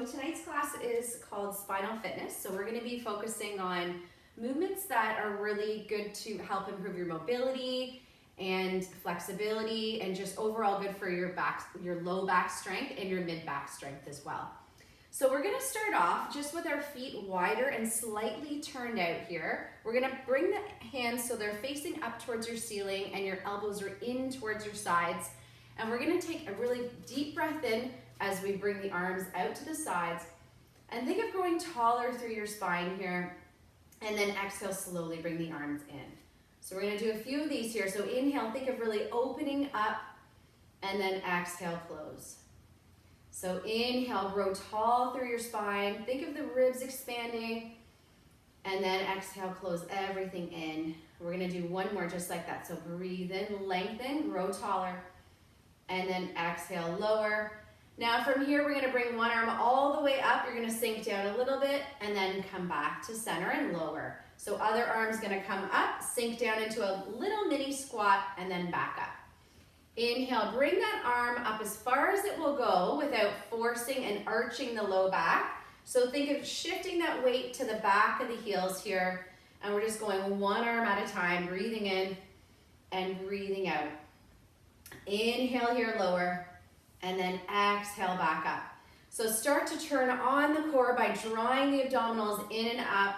So tonight's class is called Spinal Fitness. So we're going to be focusing on movements that are really good to help improve your mobility and flexibility and just overall good for your back, your low back strength and your mid back strength as well. So we're going to start off just with our feet wider and slightly turned out here. We're going to bring the hands so they're facing up towards your ceiling and your elbows are in towards your sides. And we're going to take a really deep breath in as we bring the arms out to the sides. And think of growing taller through your spine here. And then exhale, slowly bring the arms in. So we're going to do a few of these here. So inhale, think of really opening up. And then exhale, close. So inhale, grow tall through your spine. Think of the ribs expanding. And then exhale, close everything in. We're going to do one more just like that. So breathe in, lengthen, grow taller. And then exhale, lower. Now from here, we're going to bring one arm all the way up. You're going to sink down a little bit and then come back to center and lower. So other arm's going to come up, sink down into a little mini squat and then back up. Inhale, bring that arm up as far as it will go without forcing and arching the low back. So think of shifting that weight to the back of the heels here. And we're just going one arm at a time, breathing in and breathing out. Inhale here, lower, and then exhale back up. So start to turn on the core by drawing the abdominals in and up.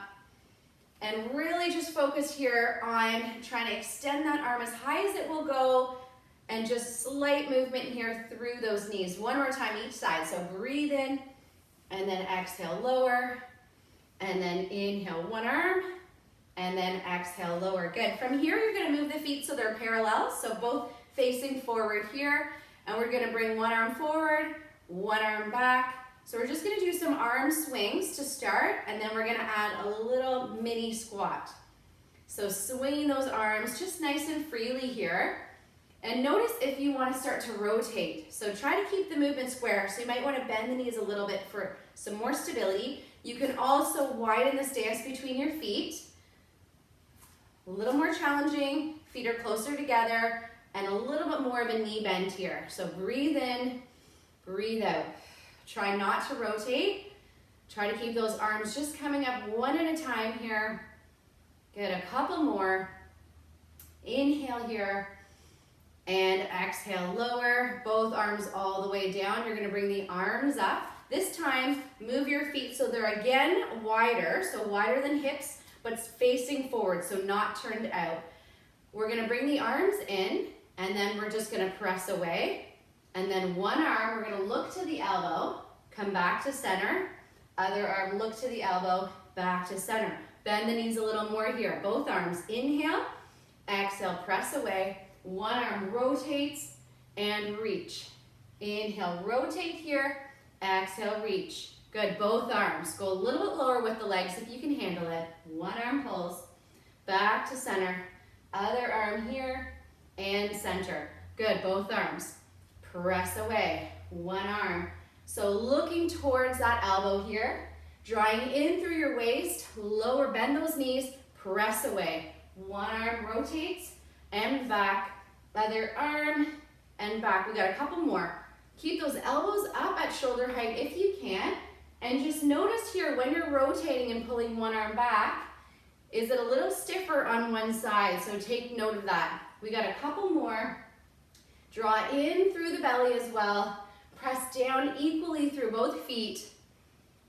And really just focus here on trying to extend that arm as high as it will go. And just slight movement here through those knees. One more time each side. So breathe in, and then exhale, lower. And then inhale, one arm. And then exhale, lower. Good. From here, you're going to move the feet so they're parallel. So both facing forward here. And we're going to bring one arm forward, one arm back. So we're just going to do some arm swings to start. And then we're going to add a little mini squat. So swinging those arms just nice and freely here. And notice if you want to start to rotate. So try to keep the movement square. So you might want to bend the knees a little bit for some more stability. You can also widen the stance between your feet. A little more challenging. Feet are closer together. And a little bit more of a knee bend here. So breathe in, breathe out. Try not to rotate. Try to keep those arms just coming up one at a time here. Good, a couple more. Inhale here. And exhale, lower. Both arms all the way down. You're going to bring the arms up. This time, move your feet so they're again wider. So wider than hips, but facing forward, so not turned out. We're going to bring the arms in. And then we're just going to press away. And then one arm, we're going to look to the elbow, come back to center. Other arm, look to the elbow, back to center. Bend the knees a little more here. Both arms, inhale, exhale, press away. One arm rotates and reach. Inhale, rotate here, exhale, reach. Good, both arms. Go a little bit lower with the legs if you can handle it. One arm pulls, back to center. Other arm here, and center. Good, both arms. Press away, one arm. So looking towards that elbow here, drawing in through your waist, lower, bend those knees, press away. One arm rotates and back, other arm and back. We got a couple more. Keep those elbows up at shoulder height if you can. And just notice here when you're rotating and pulling one arm back, is it a little stiffer on one side? So take note of that. We got a couple more. Draw in through the belly as well. Press down equally through both feet.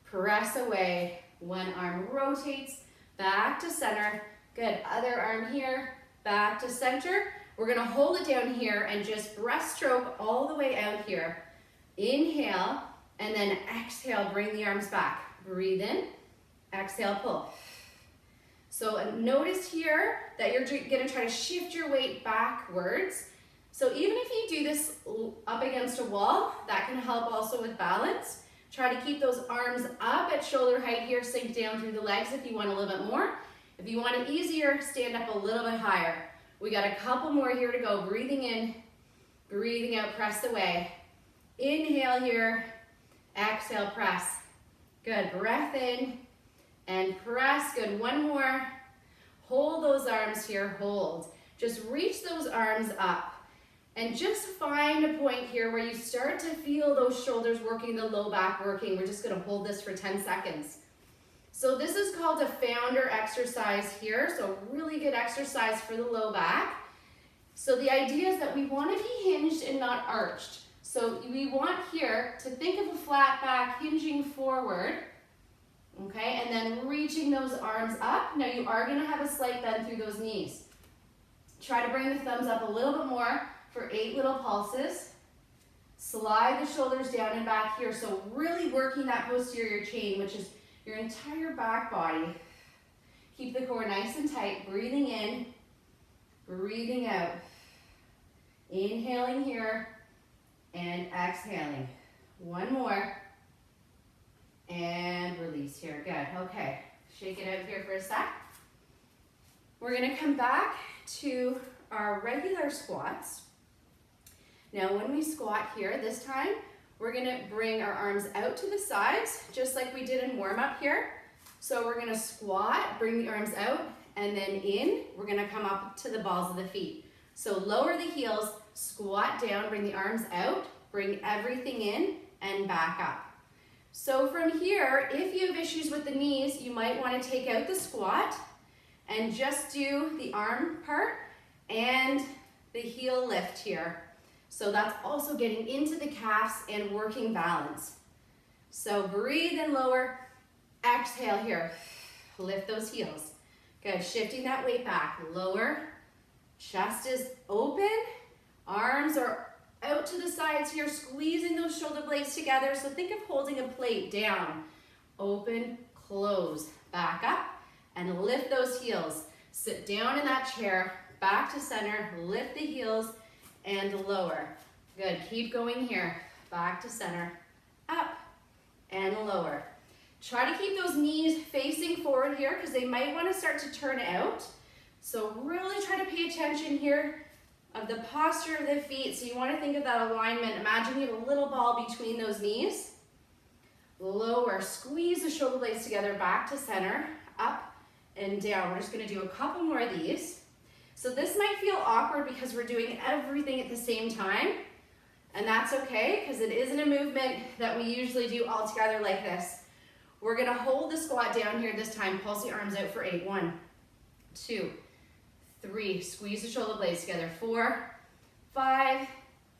Press away. One arm rotates, back to center. Good, other arm here, back to center. We're gonna hold it down here and just breaststroke all the way out here. Inhale, and then exhale, bring the arms back. Breathe in, exhale, pull. So notice here that you're gonna try to shift your weight backwards. So even if you do this up against a wall, that can help also with balance. Try to keep those arms up at shoulder height here, sink down through the legs if you want a little bit more. If you want it easier, stand up a little bit higher. We got a couple more here to go. Breathing in, breathing out, press away. Inhale here, exhale, press. Good, breath in and press. Good, one more. Hold those arms here, hold. Just reach those arms up. And just find a point here where you start to feel those shoulders working, the low back working. We're just gonna hold this for 10 seconds. So this is called a founder exercise here. So really good exercise for the low back. So the idea is that we want to be hinged and not arched. So we want here to think of a flat back hinging forward, okay, and then reaching those arms up. Now you are going to have a slight bend through those knees. Try to bring the thumbs up a little bit more for 8 little pulses. Slide the shoulders down and back here. So really working that posterior chain, which is your entire back body. Keep the core nice and tight, breathing in, breathing out. Inhaling here and exhaling. One more. And release here. Good. Okay. Shake it out here for a sec. We're going to come back to our regular squats. Now when we squat here this time, we're going to bring our arms out to the sides, just like we did in warm-up here. So we're going to squat, bring the arms out, and then in. We're going to come up to the balls of the feet. So lower the heels, squat down, bring the arms out, bring everything in, and back up. So from here, if you have issues with the knees, you might want to take out the squat and just do the arm part and the heel lift here. So that's also getting into the calves and working balance. So breathe and lower, exhale here. Lift those heels. Good, shifting that weight back, lower, chest is open, arms are out to the sides here, squeezing those shoulder blades together. So think of holding a plate down, open, close, back up, and lift those heels. Sit down in that chair, back to center, lift the heels, and lower. Good, keep going here. Back to center, up, and lower. Try to keep those knees facing forward here because they might want to start to turn out. So really try to pay attention here of the posture of the feet. So you want to think of that alignment. Imagine you have a little ball between those knees. Lower, squeeze the shoulder blades together, back to center, up and down. We're just going to do a couple more of these. So this might feel awkward because we're doing everything at the same time, and that's okay because it isn't a movement that we usually do all together like this. We're going to hold the squat down here this time. Pulse the arms out for 8. 1, 2, 3. Squeeze the shoulder blades together. 4, 5,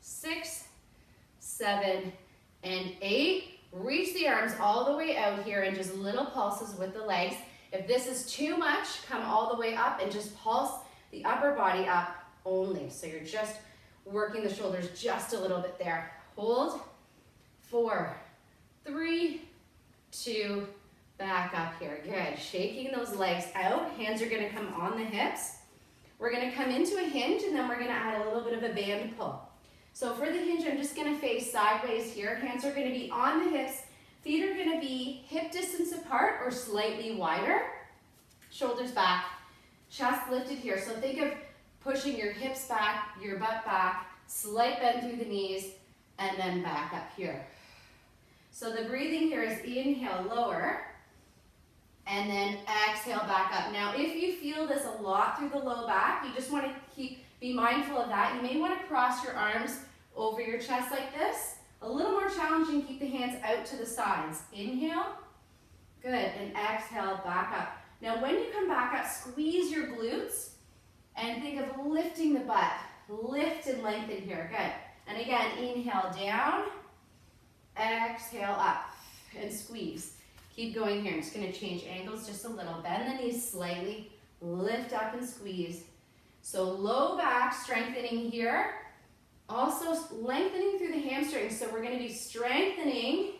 6, 7, and 8. Reach the arms all the way out here and just little pulses with the legs. If this is too much, come all the way up and just pulse the upper body up only. So you're just working the shoulders just a little bit there. Hold. 4, 3, 2, back up here. Good. Shaking those legs out. Hands are going to come on the hips. We're going to come into a hinge and then we're going to add a little bit of a band pull. So for the hinge, I'm just going to face sideways here. Hands are going to be on the hips. Feet are going to be hip distance apart or slightly wider. Shoulders back. Chest lifted here. So think of pushing your hips back, your butt back, slight bend through the knees, and then back up here. So the breathing here is inhale, lower, and then exhale, back up. Now, if you feel this a lot through the low back, you just want to be mindful of that. You may want to cross your arms over your chest like this. A little more challenging, keep the hands out to the sides. Inhale, good, and exhale, back up. Now, when you come back up, squeeze your glutes and think of lifting the butt. Lift and lengthen here, good. And again, inhale down, exhale up, and squeeze. Keep going here. I'm just going to change angles just a little. Bend the knees slightly, lift up and squeeze. So low back, strengthening here. Also lengthening through the hamstrings. So we're going to be strengthening.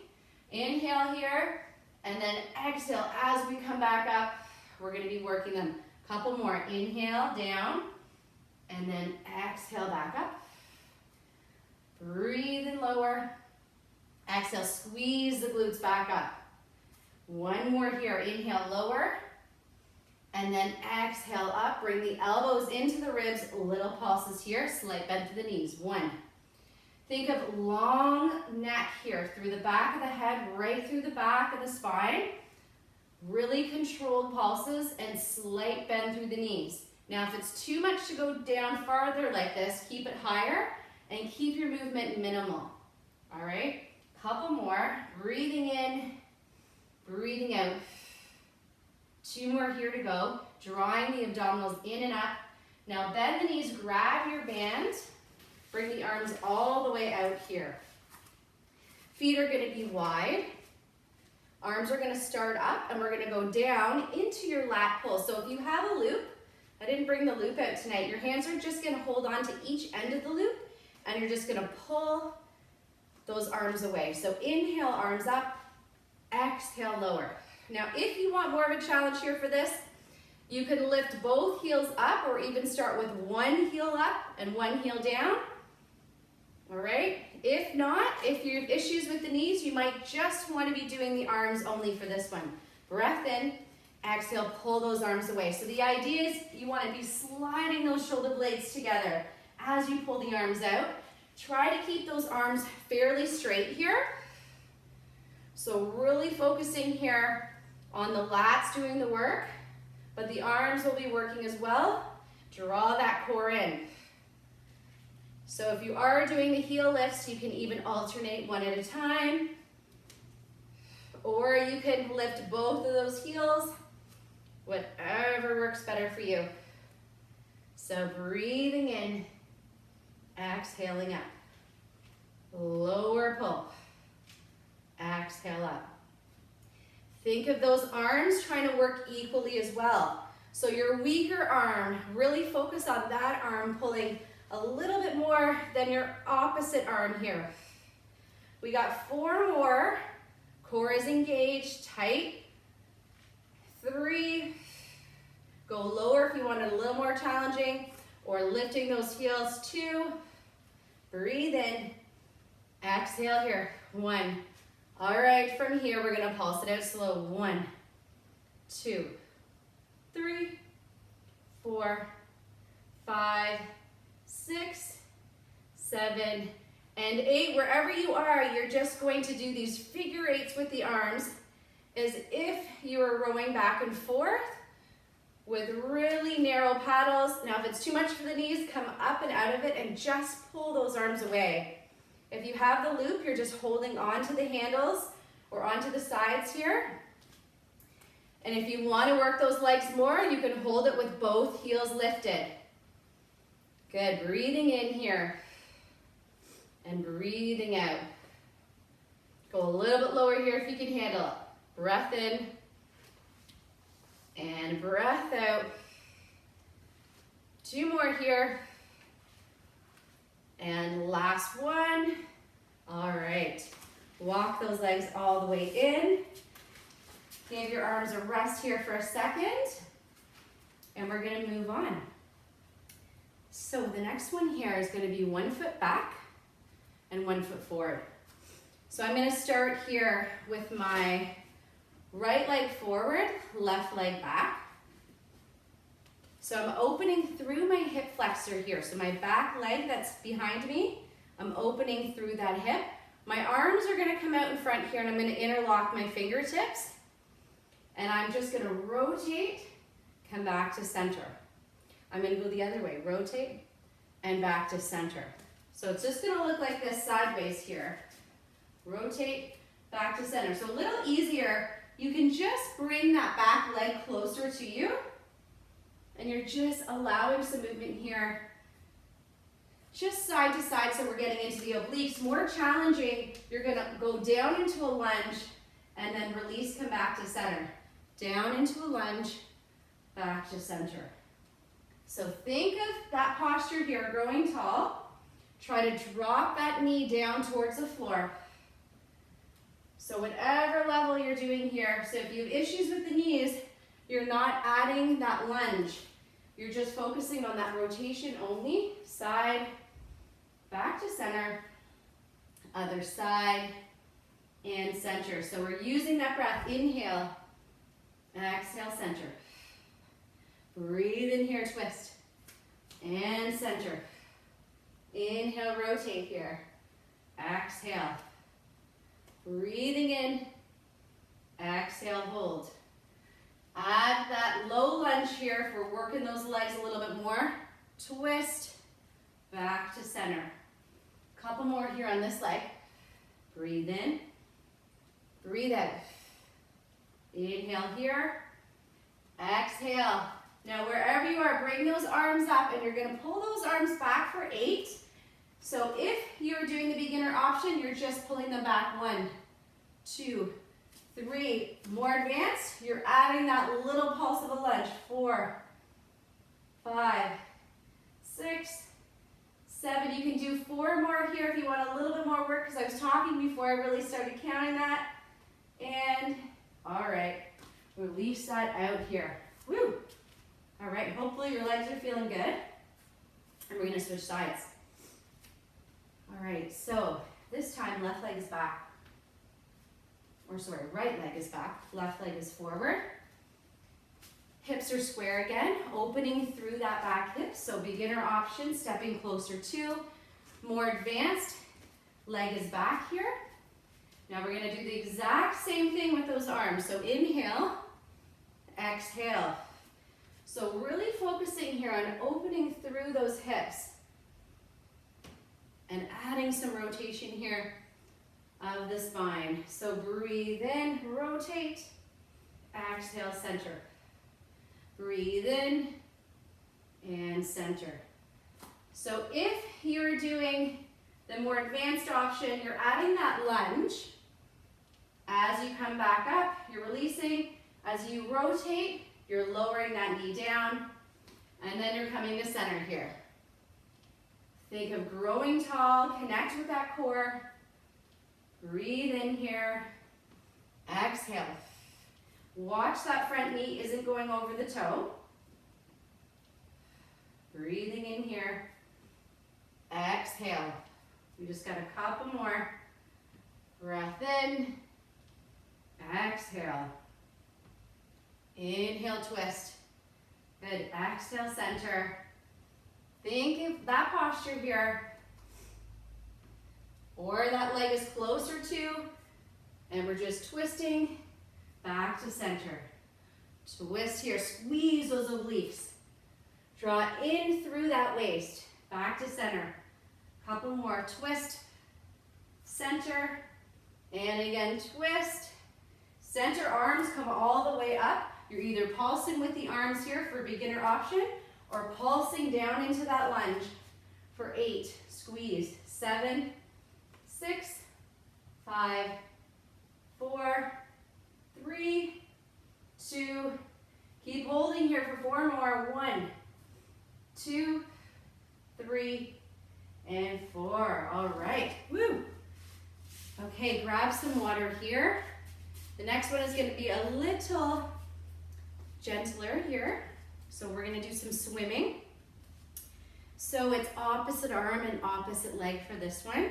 Inhale here, and then exhale as we come back up. We're going to be working them. Couple more. Inhale, down, and then exhale, back up. Breathe and lower. Exhale, squeeze the glutes back up. One more here. Inhale, lower, and then exhale up. Bring the elbows into the ribs. Little pulses here. Slight bend through the knees. 1. Think of long neck here through the back of the head, right through the back of the spine. Really controlled pulses and slight bend through the knees. Now, if it's too much to go down farther like this, keep it higher. and keep your movement minimal. All right, couple more. Breathing in, breathing out. 2 more here to go. Drawing the abdominals in and up. Now bend the knees, grab your band, bring the arms all the way out here. Feet are going to be wide. Arms are going to start up, and we're going to go down into your lat pull. So if you have a loop, I didn't bring the loop out tonight, your hands are just going to hold on to each end of the loop, and you're just going to pull those arms away. So inhale, arms up, exhale, lower. Now if you want more of a challenge here for this, you can lift both heels up, or even start with one heel up and one heel down. All right, if not, if you have issues with the knees, you might just want to be doing the arms only for this one. Breath in, exhale, pull those arms away. So the idea is you want to be sliding those shoulder blades together as you pull the arms out. Try to keep those arms fairly straight here. So really focusing here on the lats doing the work, but the arms will be working as well. Draw that core in. So if you are doing the heel lifts, you can even alternate one at a time, or you can lift both of those heels, whatever works better for you. So breathing in, exhaling up. Lower pull, exhale up. Think of those arms trying to work equally as well. So your weaker arm, really focus on that arm pulling a little bit more than your opposite arm here. We got 4 more. Core is engaged, tight. 3. Go lower if you want it a little more challenging, or lifting those heels. 2. Breathe in. Exhale here. 1. All right, from here, we're gonna pulse it out slow. 1, 2, 3, 4, 5, 6, 7, and 8. Wherever you are, you're just going to do these figure 8s with the arms as if you were rowing back and forth with really narrow paddles. Now, if it's too much for the knees, come up and out of it and just pull those arms away. If you have the loop, you're just holding onto the handles or onto the sides here. And if you want to work those legs more, you can hold it with both heels lifted. Good, breathing in here and breathing out. Go a little bit lower here if you can handle it. Breath in and breath out. 2 more here. And last one. All right, walk those legs all the way in. Give your arms a rest here for a second, and we're gonna move on. So the next one here is gonna be 1 foot back and 1 foot forward. So I'm gonna start here with my right leg forward, left leg back. So I'm opening through my hip flexor here. So my back leg that's behind me, I'm opening through that hip. My arms are gonna come out in front here, and I'm gonna interlock my fingertips. And I'm just gonna rotate, come back to center. I'm gonna go the other way, rotate, and back to center. So it's just gonna look like this sideways here. Rotate, back to center. So a little easier, you can just bring that back leg closer to you, and you're just allowing some movement here, just side to side, so we're getting into the obliques. More challenging, you're gonna go down into a lunge, and then release, come back to center. Down into a lunge, back to center. So think of that posture here, growing tall. Try to drop that knee down towards the floor. So whatever level you're doing here, so if you have issues with the knees, you're not adding that lunge. You're just focusing on that rotation only. Side, back to center, other side, and center. So we're using that breath. Inhale, exhale, center. Breathe in here, twist, and center. Inhale, rotate here. Exhale. Breathing in, exhale, hold. Add that low lunge here for working those legs a little bit more. Twist, back to center. Couple more here on this leg. Breathe in, breathe out. Inhale here, exhale. Now wherever you are, bring those arms up and you're gonna pull those arms back for 8. So if you're doing the beginner option, you're just pulling them back 1, 2, 3. More advanced, you're adding that little pulse of a lunge. 4, 5, 6, 7. You can do 4 more here if you want a little bit more work, because I was talking before I really started counting that. And all right, release that out here. Woo! All right, hopefully your legs are feeling good. And we're gonna switch sides. All right, so this time left leg is back. Or sorry, right leg is back, left leg is forward. Hips are square again, opening through that back hip. So beginner option, stepping closer to. More advanced, leg is back here. Now we're gonna do the exact same thing with those arms. So inhale, exhale. So really focusing here on opening through those hips and adding some rotation here of the spine. So breathe in, rotate, exhale, center. Breathe in and center. So if you're doing the more advanced option, you're adding that lunge. As you come back up, you're releasing. As you rotate, you're lowering that knee down, and then you're coming to center here. Think of growing tall, connect with that core. Breathe in here, exhale. Watch that front knee isn't going over the toe. Breathing in here, exhale. We just got a couple more. Breath in, exhale. Inhale, twist. Good, exhale, center. Think of that posture here. Or that leg is closer to, and we're just twisting back to center. Twist here, squeeze those obliques. Draw in through that waist, back to center. Couple more, twist, center, and again, twist. Center, arms come all the way up. You're either pulsing with the arms here for beginner option or pulsing down into that lunge for 8. Squeeze. 7, 6, 5, 4, 3, 2. Keep holding here for 4 more. 1, 2, 3, and 4. All right. Woo. Okay, grab some water here. The next one is going to be a little gentler here. So we're going to do some swimming. So it's opposite arm and opposite leg for this one.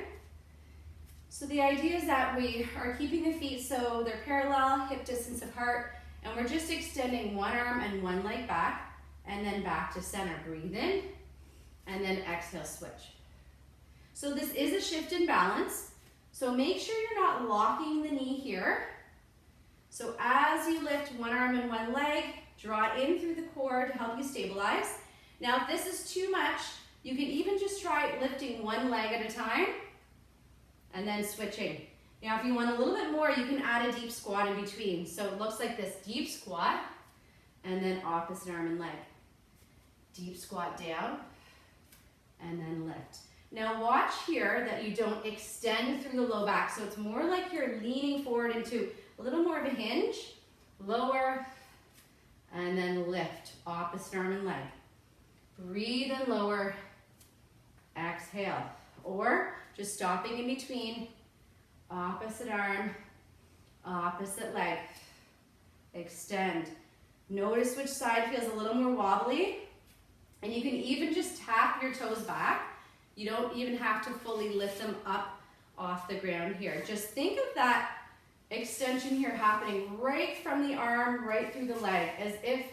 So the idea is that we are keeping the feet so they're parallel, hip distance apart, and we're just extending one arm and one leg back, and then back to center. Breathe in, and then exhale, switch. So this is a shift in balance. So make sure you're not locking the knee here. So as you lift one arm and one leg, draw in through the core to help you stabilize. Now if this is too much, you can even just try lifting one leg at a time and then switching. Now if you want a little bit more, you can add a deep squat in between. So it looks like this: deep squat and then opposite arm and leg. Deep squat down and then lift. Now watch here that you don't extend through the low back. So it's more like you're leaning forward into a little more of a hinge. Lower and then lift. Opposite arm and leg. Breathe and lower. Exhale. Or just stopping in between. Opposite arm, opposite leg. Extend. Notice which side feels a little more wobbly. And you can even just tap your toes back. You don't even have to fully lift them up off the ground here. Just think of that extension here happening right from the arm, right through the leg, as if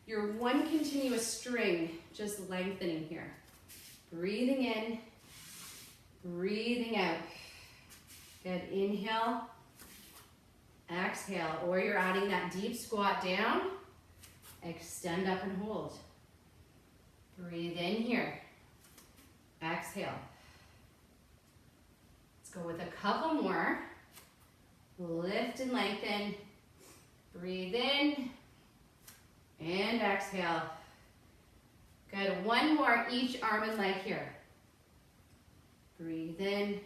you're one continuous string, just lengthening here. Breathing in, breathing out. Good, inhale, exhale, or you're adding that deep squat down, extend up and hold. Breathe in here, exhale. Go with a couple more. Lift and lengthen. Breathe in and exhale. Good, one more each arm and leg here. Breathe in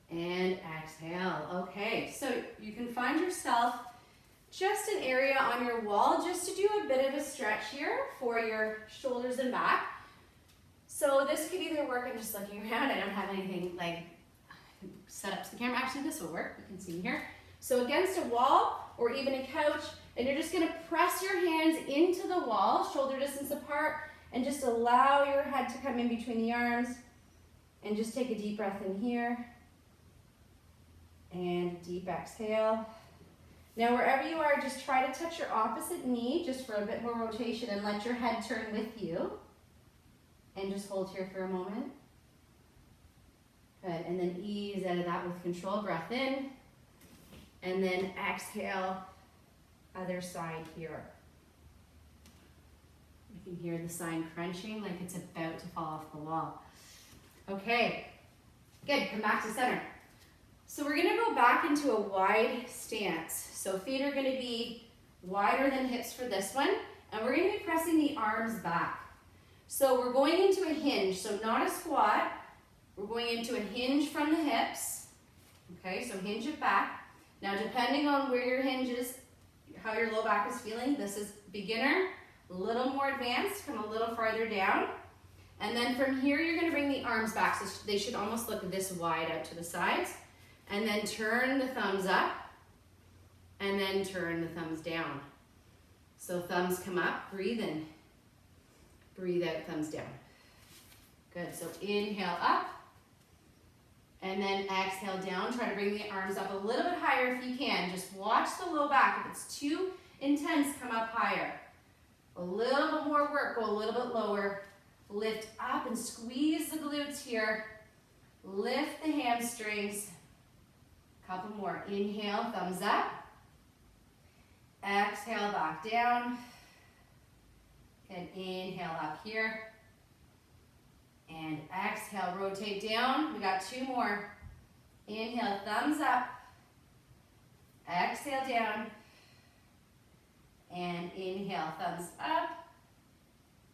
and exhale. Okay, so you can find yourself just an area on your wall just to do a bit of a stretch here for your shoulders and back. So this could either work, I'm just looking around, I don't have anything like set up to the camera. Actually, this will work, you can see here. So against a wall or even a couch, and you're just gonna press your hands into the wall, shoulder distance apart, and just allow your head to come in between the arms. And just take a deep breath in here. And deep exhale. Now wherever you are, just try to touch your opposite knee just for a bit more rotation and let your head turn with you. And just hold here for a moment. Good, and then ease out of that with control. Breath in. And then exhale, other side here. You can hear the sign crunching like it's about to fall off the wall. Okay, good, come back to center. So we're gonna go back into a wide stance. So feet are gonna be wider than hips for this one, and we're gonna be pressing the arms back. So we're going into a hinge, so not a squat. We're going into a hinge from the hips. Okay, so hinge it back. Now depending on where your hinge is, how your low back is feeling, this is beginner, a little more advanced, come a little farther down. And then from here, you're gonna bring the arms back, so they should almost look this wide out to the sides. And then turn the thumbs up, and then turn the thumbs down. So thumbs come up, breathe in. Breathe out, thumbs down. Good, so inhale up, and then exhale down. Try to bring the arms up a little bit higher if you can. Just watch the low back. If it's too intense, come up higher. A little bit more work, go a little bit lower. Lift up and squeeze the glutes here. Lift the hamstrings. Couple more. Inhale, thumbs up. Exhale, back down. And inhale up here. And exhale, rotate down. We got two more. Inhale, thumbs up. Exhale, down. And inhale, thumbs up.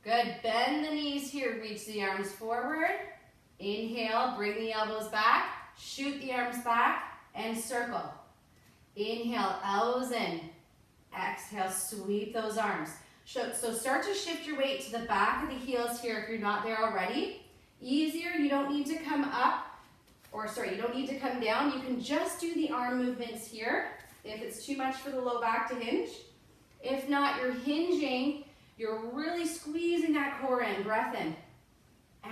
Good, bend the knees here, reach the arms forward. Inhale, bring the elbows back, shoot the arms back, and circle. Inhale, elbows in. Exhale, sweep those arms. So start to shift your weight to the back of the heels here if you're not there already. Easier, you don't need to come up, you don't need to come down. You can just do the arm movements here if it's too much for the low back to hinge. If not, you're hinging. You're really squeezing that core in. Breath in.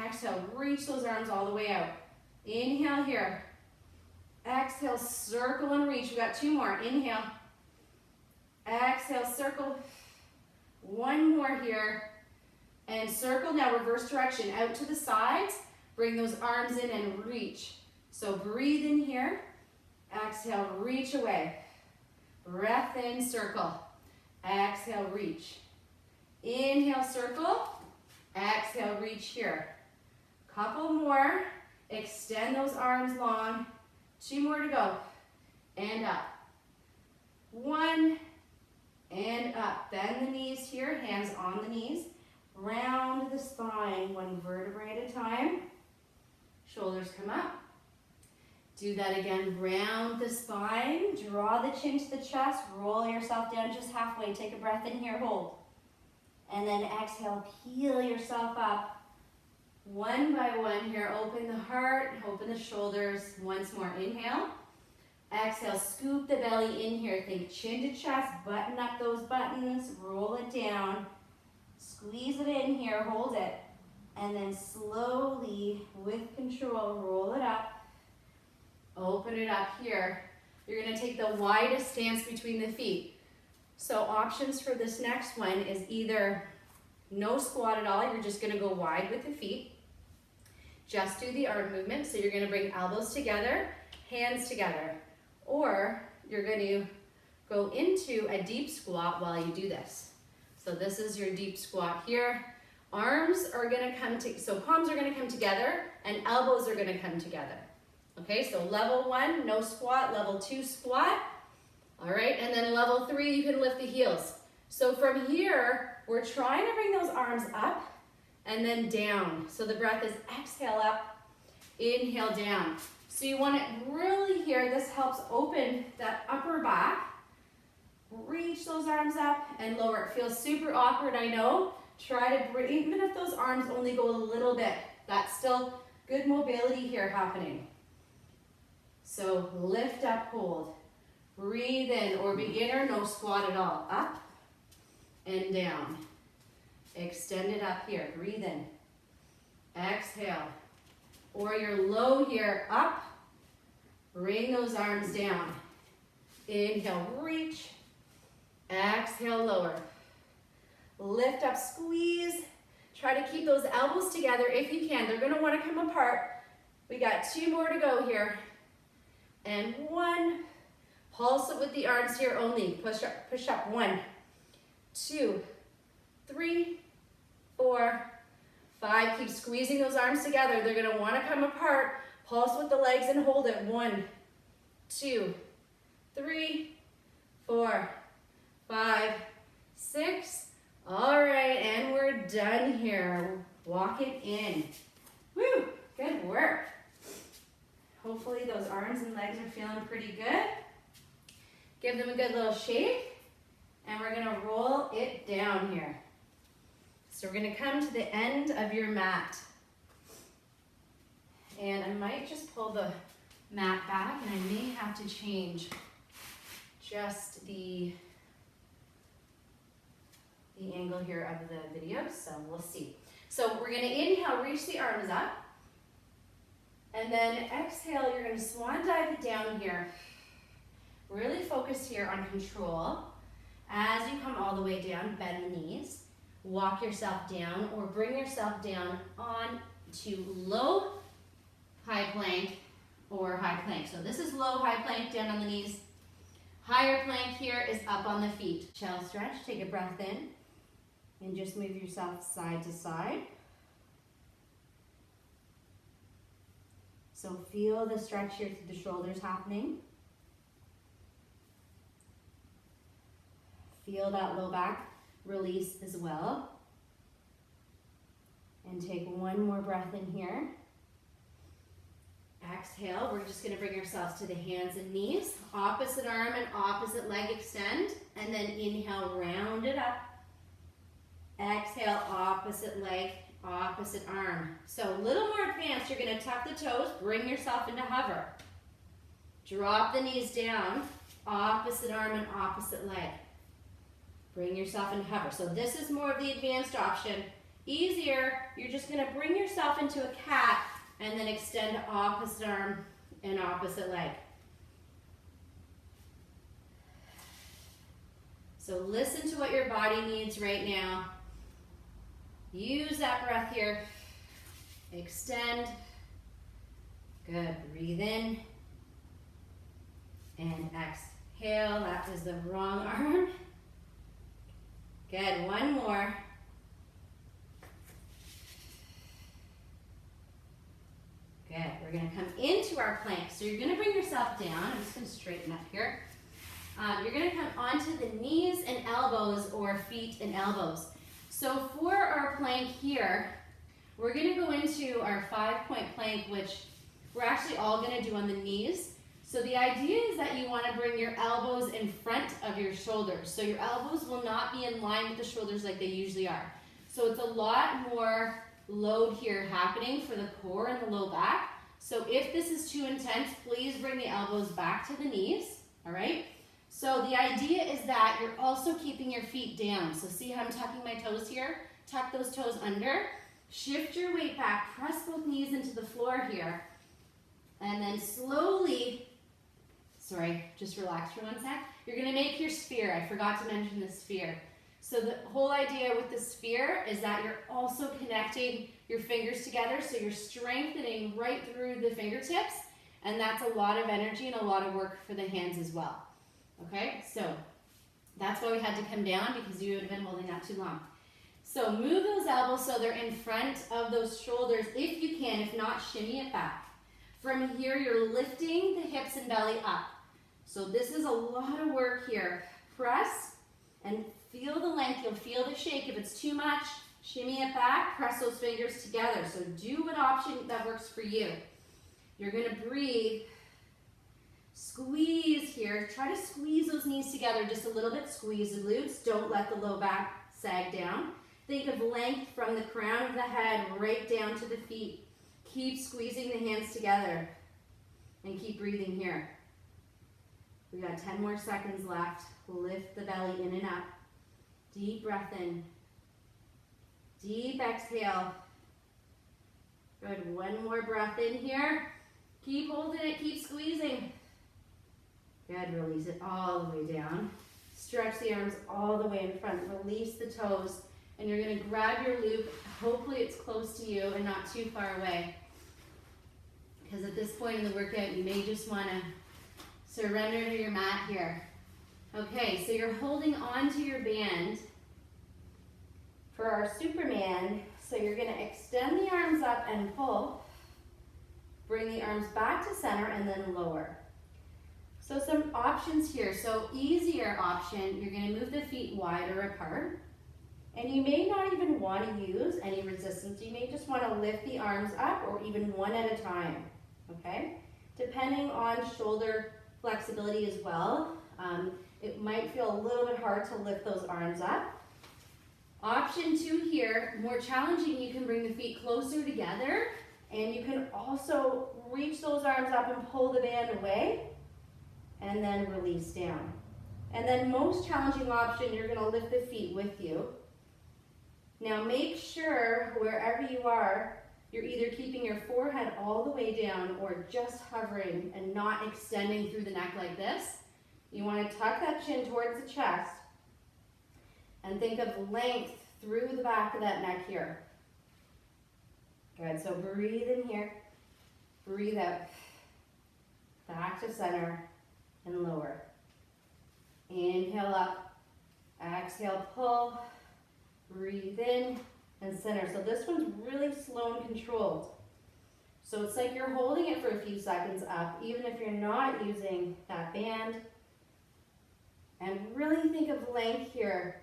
Exhale, reach those arms all the way out. Inhale here. Exhale, circle and reach. We got two more. Inhale. Exhale, circle. One more here. And circle. Now reverse direction. Out to the sides. Bring those arms in and reach. So breathe in here. Exhale, reach away. Breath in, circle. Exhale, reach. Inhale, circle. Exhale, reach here. Couple more. Extend those arms long. Two more to go. And up. One. And up. Bend the knees here. Hands on the knees. Round the spine. One vertebrae at a time. Shoulders come up. Do that again. Round the spine. Draw the chin to the chest. Roll yourself down just halfway. Take a breath in here. Hold. And then exhale, peel yourself up. One by one here, open the heart, open the shoulders. Once more, inhale. Exhale, scoop the belly in here. Think chin to chest, button up those buttons, roll it down. Squeeze it in here, hold it. And then slowly, with control, roll it up. Open it up here. You're gonna take the widest stance between the feet. So options for this next one is either no squat at all, you're just gonna go wide with the feet. Just do the arm movement, so you're gonna bring elbows together, hands together. Or you're gonna go into a deep squat while you do this. So this is your deep squat here. Arms are gonna come so palms are gonna come together and elbows are gonna come together. Okay, so level 1, no squat. Level 2, squat. All right, and then level 3, you can lift the heels. So from here, we're trying to bring those arms up and then down. So the breath is exhale up, inhale down. So you want it really here, this helps open that upper back. Reach those arms up and lower. It feels super awkward, I know. Try to bring, even if those arms only go a little bit, that's still good mobility here happening. So lift up, hold. Breathe in, or beginner, no squat at all. Up and down. Extend it up here, breathe in. Exhale. Or you're low here, up. Bring those arms down. Inhale, reach. Exhale, lower. Lift up, squeeze. Try to keep those elbows together if you can. They're gonna wanna come apart. We got 2 more to go here. And 1. Pulse it with the arms here only. Push up. 1, 2, 3, 4, 5. Keep squeezing those arms together. They're gonna wanna come apart. Pulse with the legs and hold it. 1, 2, 3, 4, 5, 6. All right, and we're done here. Walk it in. Woo, good work. Hopefully those arms and legs are feeling pretty good. Give them a good little shake, and we're gonna roll it down here. So we're gonna come to the end of your mat. And I might just pull the mat back, and I may have to change just the angle here of the video, so we'll see. So we're gonna inhale, reach the arms up, and then exhale, you're gonna swan dive it down here. Really focus here on control. As you come all the way down, bend the knees, walk yourself down, or bring yourself down on to low high plank or high plank. So this is low high plank, down on the knees. Higher plank here is up on the feet. Shell stretch, take a breath in, and just move yourself side to side. So feel the stretch here through the shoulders happening. Feel that low back release as well. And take 1 more breath in here. Exhale, we're just gonna bring ourselves to the hands and knees. Opposite arm and opposite leg extend. And then inhale, round it up. Exhale, opposite leg, opposite arm. So a little more advanced, you're gonna tuck the toes, bring yourself into hover. Drop the knees down, opposite arm and opposite leg. Bring yourself into hover. So this is more of the advanced option. Easier, you're just gonna bring yourself into a cat and then extend opposite arm and opposite leg. So listen to what your body needs right now. Use that breath here. Extend. Good, breathe in. And exhale, that is the wrong arm. Good, 1 more. Good, we're gonna come into our plank. So you're gonna bring yourself down. I'm just gonna straighten up here. You're gonna come onto the knees and elbows, or feet and elbows. So for our plank here, we're gonna go into our 5-point plank, which we're actually all gonna do on the knees. So the idea is that you wanna bring your elbows in front of your shoulders. So your elbows will not be in line with the shoulders like they usually are. So it's a lot more load here happening for the core and the low back. So if this is too intense, please bring the elbows back to the knees, all right? So the idea is that you're also keeping your feet down. So see how I'm tucking my toes here? Tuck those toes under. Shift your weight back. Press both knees into the floor here. And then slowly, just relax for 1 sec. You're gonna make your sphere. I forgot to mention the sphere. So the whole idea with the sphere is that you're also connecting your fingers together. So you're strengthening right through the fingertips. And that's a lot of energy and a lot of work for the hands as well. Okay, so that's why we had to come down, because you would have been holding that too long. So move those elbows so they're in front of those shoulders if you can. If not, shimmy it back. From here, you're lifting the hips and belly up. So this is a lot of work here. Press and feel the length. You'll feel the shake. If it's too much, shimmy it back, press those fingers together. So do an option that works for you. You're gonna breathe, squeeze here. Try to squeeze those knees together just a little bit. Squeeze the glutes. Don't let the low back sag down. Think of length from the crown of the head right down to the feet. Keep squeezing the hands together and keep breathing here. We got 10 more seconds left. Lift the belly in and up. Deep breath in. Deep exhale. Good. One more breath in here. Keep holding it. Keep squeezing. Good. Release it all the way down. Stretch the arms all the way in front. Release the toes. And you're going to grab your loop. Hopefully it's close to you and not too far away. Because at this point in the workout, you may just want to surrender to your mat here. Okay, so you're holding on to your band for our Superman. So you're going to extend the arms up and pull. Bring the arms back to center and then lower. So some options here. So easier option, you're going to move the feet wider apart. And you may not even want to use any resistance. You may just want to lift the arms up or even one at a time, okay? Depending on shoulder flexibility as well, it might feel a little bit hard to lift those arms up. Option 2 here, more challenging, you can bring the feet closer together and you can also reach those arms up and pull the band away and then release down. And then most challenging option, you're going to lift the feet with you. Now make sure wherever you are, you're either keeping your forehead all the way down or just hovering and not extending through the neck like this. You want to tuck that chin towards the chest and think of length through the back of that neck here. Good, so breathe in here, breathe out, back to center and lower. Inhale up, exhale, pull. Breathe in and center. So this one's really slow and controlled. So it's like you're holding it for a few seconds up, even if you're not using that band. And really think of length here.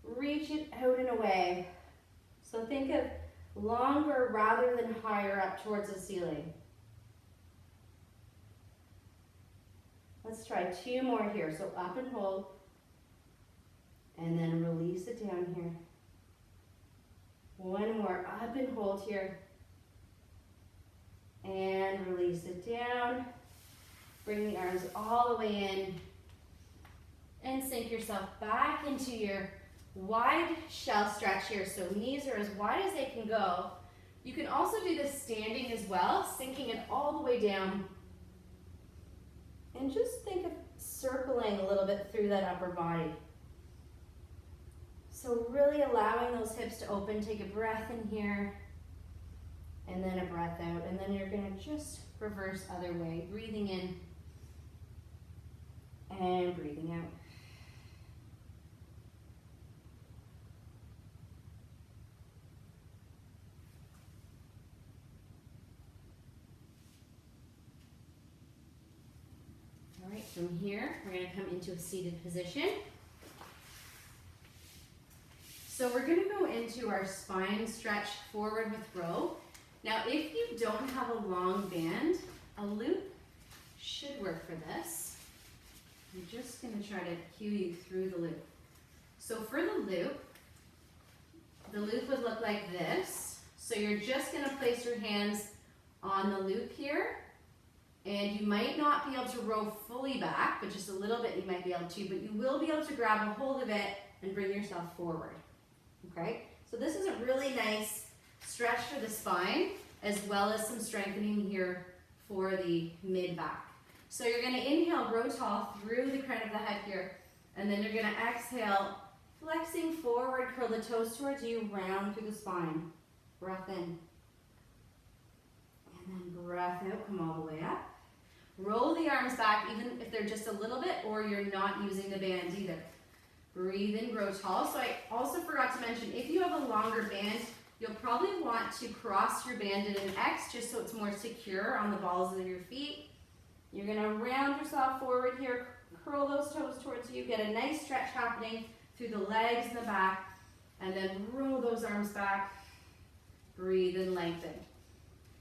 Reach it out and away. So think of longer rather than higher up towards the ceiling. Let's try 2 more here. So up and hold. And then release it down here. One more, up and hold here. And release it down. Bring the arms all the way in. And sink yourself back into your wide shell stretch here. So knees are as wide as they can go. You can also do this standing as well, sinking it all the way down. And just think of circling a little bit through that upper body. So really allowing those hips to open. Take a breath in here and then a breath out. And then you're going to just reverse other way. Breathing in and breathing out. All right, from here, we're going to come into a seated position. So we're going to go into our spine stretch forward with row. Now, if you don't have a long band, a loop should work for this. I'm just going to try to cue you through the loop. So for the loop would look like this. So you're just going to place your hands on the loop here. And you might not be able to row fully back, but just a little bit you might be able to, but you will be able to grab a hold of it and bring yourself forward. Okay, so this is a really nice stretch for the spine, as well as some strengthening here for the mid-back. So you're going to inhale, grow tall through the crown of the head here, and then you're going to exhale, flexing forward, curl the toes towards you, round through the spine. Breath in. And then breath out, come all the way up. Roll the arms back, even if they're just a little bit, or you're not using the band either. Breathe in, grow tall. So I also forgot to mention, if you have a longer band, You'll probably want to cross your band in an X just so it's more secure on the balls of your feet. You're gonna round yourself forward here, curl those toes towards you, get a nice stretch happening through the legs and the back, and then roll those arms back, breathe and lengthen.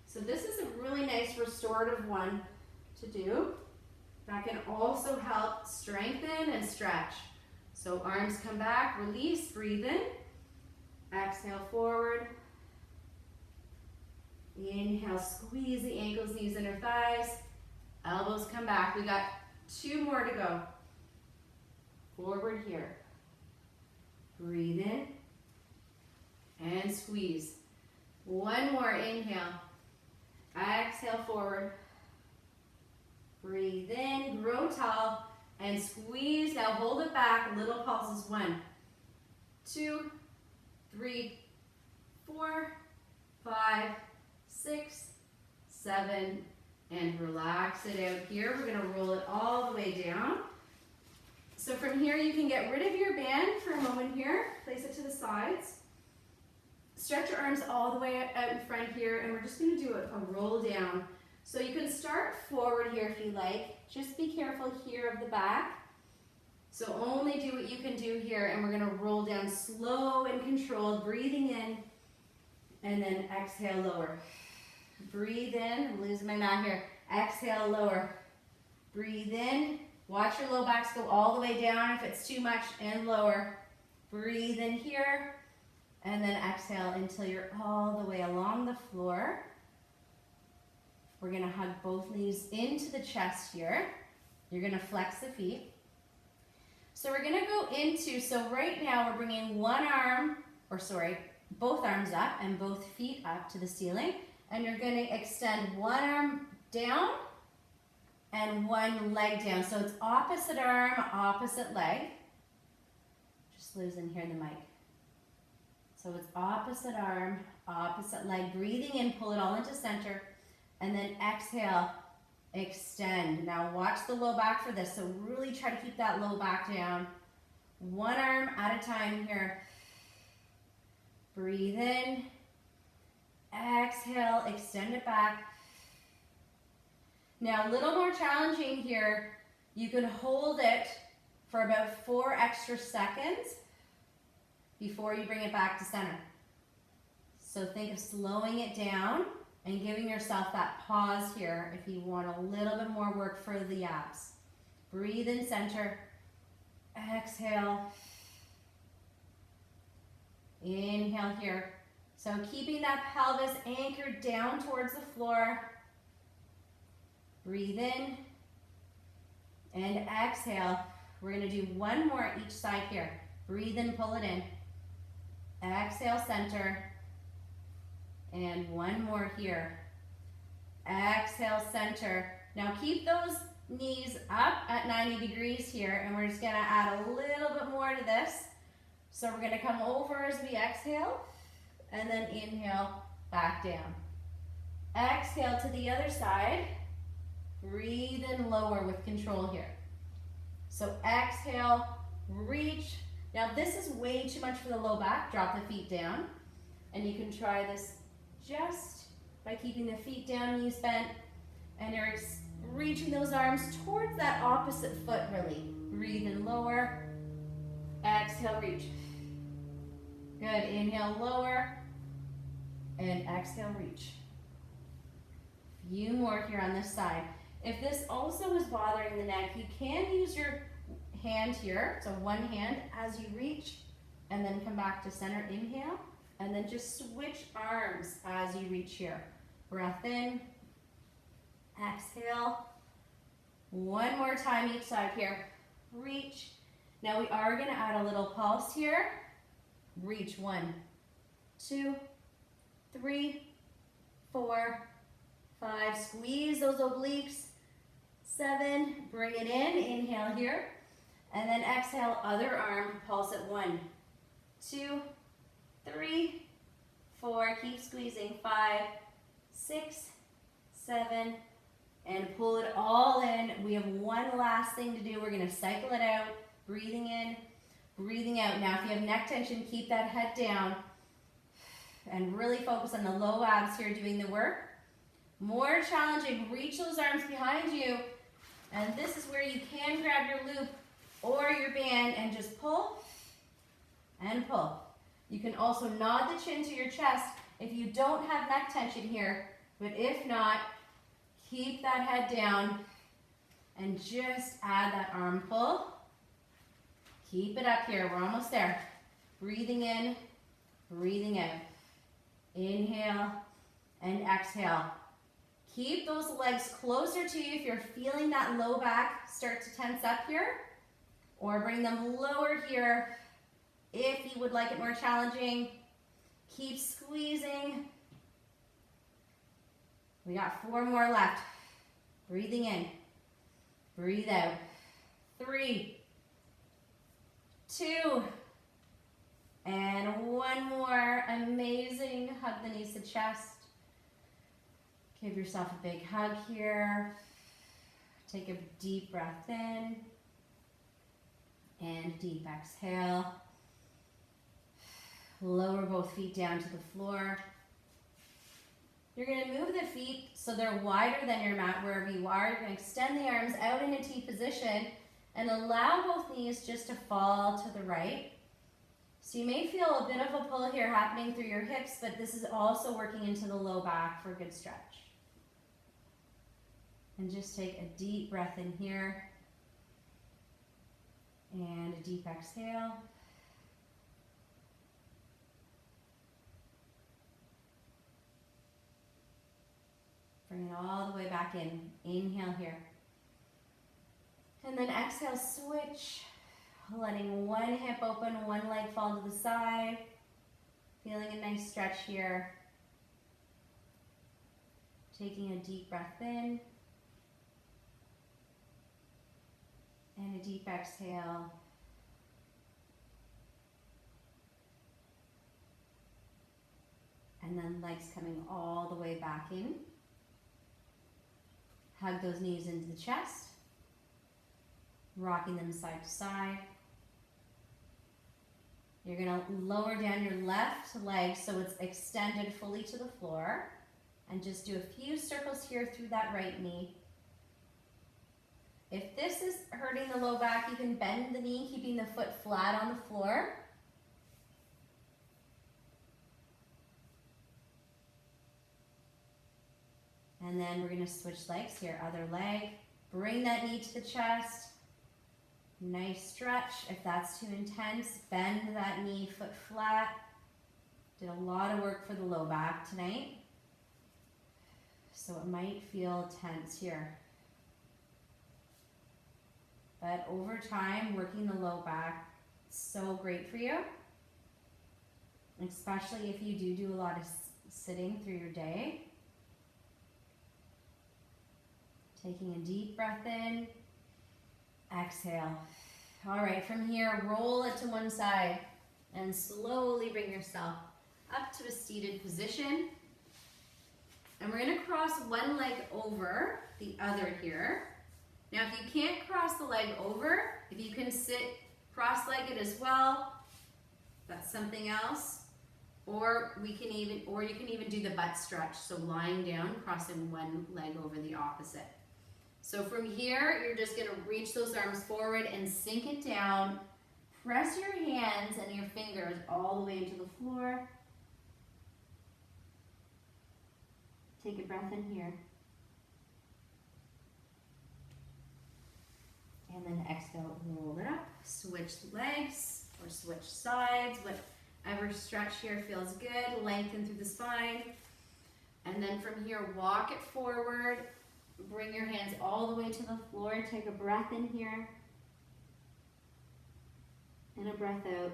So this is a really nice restorative one to do. That can also help strengthen and stretch. So arms come back, release, breathe in, exhale forward. Inhale, squeeze the ankles, knees, inner thighs. Elbows come back. We got 2 more to go. Forward here. Breathe in and squeeze. 1 more, inhale. Exhale forward. Breathe in, grow tall, and squeeze. Now hold it back, little pulses. 1, 2, 3, 4, 5, 6, 7, and relax it out here. We're gonna roll it all the way down. So from here, you can get rid of your band for a moment here. Place it to the sides. Stretch your arms all the way out in front here, and we're just gonna do a roll down. So you can start forward here if you like. Just be careful here of the back. So only do what you can do here, and we're gonna roll down slow and controlled, breathing in, and then exhale, lower. Breathe in, I'm losing my mat here. Exhale, lower. Breathe in, watch your low backs go all the way down if it's too much, and lower. Breathe in here, and then exhale until you're all the way along the floor. We're gonna hug both knees into the chest here. You're gonna flex the feet. So we're gonna go into, so right now we're bringing both arms up and both feet up to the ceiling. And you're gonna extend one arm down and one leg down. So it's opposite arm, opposite leg. Just losing here the mic. So it's opposite arm, opposite leg. Breathing in, pull it all into center. And then exhale, extend. Now watch the low back for this. So really try to keep that low back down. One arm at a time here. Breathe in. Exhale, extend it back. Now a little more challenging here. You can hold it for about 4 extra seconds before you bring it back to center. So think of slowing it down and giving yourself that pause here if you want a little bit more work for the abs. Breathe in center. Exhale. Inhale here. So keeping that pelvis anchored down towards the floor. Breathe in and exhale. We're gonna do 1 more each side here. Breathe in, pull it in. Exhale, center. And 1 more here. Exhale, center. Now keep those knees up at 90 degrees here, and we're just gonna add a little bit more to this. So we're gonna come over as we exhale, and then inhale, back down. Exhale to the other side. Breathe in, lower with control here. So exhale, reach. Now this is way too much for the low back. Drop the feet down, and you can try this just by keeping the feet down, knees bent, and you're reaching those arms towards that opposite foot really. Breathe in, lower. Exhale, reach. Good, inhale, lower, and exhale, reach. Few more here on this side. If this also is bothering the neck, you can use your hand here, so one hand as you reach, and then come back to center, inhale, and then just switch arms as you reach here. Breath in, exhale. 1 more time each side here. Reach. Now we are gonna add a little pulse here. Reach, 1, 2, 3, 4, 5. Squeeze those obliques. 7, bring it in, inhale here. And then exhale, other arm, pulse at 1, 2, 3, 4, keep squeezing, 5, 6, 7, and pull it all in. We have one last thing to do. We're gonna cycle it out, breathing in, breathing out. Now if you have neck tension, keep that head down. And really focus on the low abs here doing the work. More challenging, reach those arms behind you. And this is where you can grab your loop or your band and just pull and pull. You can also nod the chin to your chest if you don't have neck tension here, but if not, keep that head down and just add that arm pull. Keep it up here, we're almost there. Breathing in, breathing out. Inhale and exhale. Keep those legs closer to you if you're feeling that low back start to tense up here, or bring them lower here if you would like it more challenging. Keep squeezing. We got 4 more left. Breathing in, breathe out. 3, 2, and 1 more. Amazing. Hug the knees to chest. Give yourself a big hug here. Take a deep breath in and deep exhale. Lower both feet down to the floor. You're going to move the feet so they're wider than your mat wherever you are. You're going to extend the arms out in a T position and allow both knees just to fall to the right. So you may feel a bit of a pull here happening through your hips, but this is also working into the low back for a good stretch. And just take a deep breath in here and a deep exhale. Bring it all the way back in. Inhale here. And then exhale, switch. Letting one hip open, one leg fall to the side. Feeling a nice stretch here. Taking a deep breath in. And a deep exhale. And then legs coming all the way back in. Hug those knees into the chest. Rocking them side to side. You're going to lower down your left leg so it's extended fully to the floor. And just do a few circles here through that right knee. If this is hurting the low back, you can bend the knee, keeping the foot flat on the floor. And then we're going to switch legs here. Other leg. Bring that knee to the chest. Nice stretch. If that's too intense, bend that knee, foot flat. Did a lot of work for the low back tonight. So it might feel tense here. But over time, working the low back is so great for you. Especially if you do a lot of sitting through your day. Taking a deep breath in. Exhale. All right, from here, roll it to one side and slowly bring yourself up to a seated position. And we're going to cross one leg over the other here. Now, if you can't cross the leg over, if you can sit cross-legged as well, that's something else. Or you can even do the butt stretch, so lying down, crossing one leg over the opposite. So from here, you're just going to reach those arms forward and sink it down. Press your hands and your fingers all the way into the floor. Take a breath in here. And then exhale, roll it up. Switch legs or switch sides. Whatever stretch here feels good. Lengthen through the spine. And then from here, walk it forward. Bring your hands all the way to the floor. Take a breath in here. And a breath out.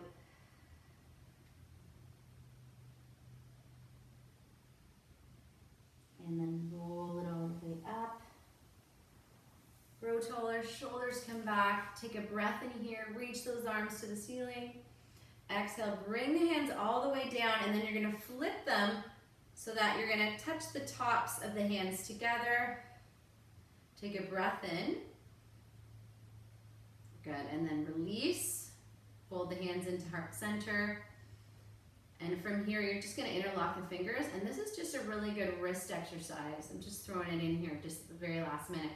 And then roll it all the way up. Grow taller, shoulders come back. Take a breath in here. Reach those arms to the ceiling. Exhale, bring the hands all the way down, and then you're going to flip them so that you're going to touch the tops of the hands together. Take a breath in. Good, and then release. Fold the hands into heart center. And from here, you're just gonna interlock the fingers, and this is just a really good wrist exercise. I'm just throwing it in here just at the very last minute.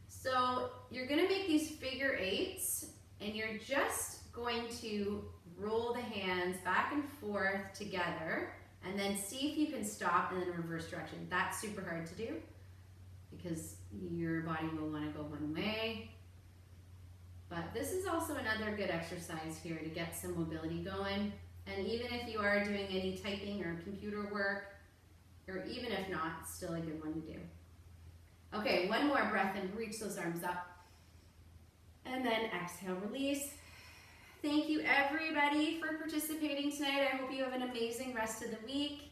So you're gonna make these figure eights, and you're just going to roll the hands back and forth together, and then see if you can stop and then reverse direction. That's super hard to do because your body will wanna go one way. But this is also another good exercise here to get some mobility going. And even if you are doing any typing or computer work, or even if not, it's still a good one to do. Okay, one more breath and reach those arms up. And then exhale, release. Thank you everybody for participating tonight. I hope you have an amazing rest of the week.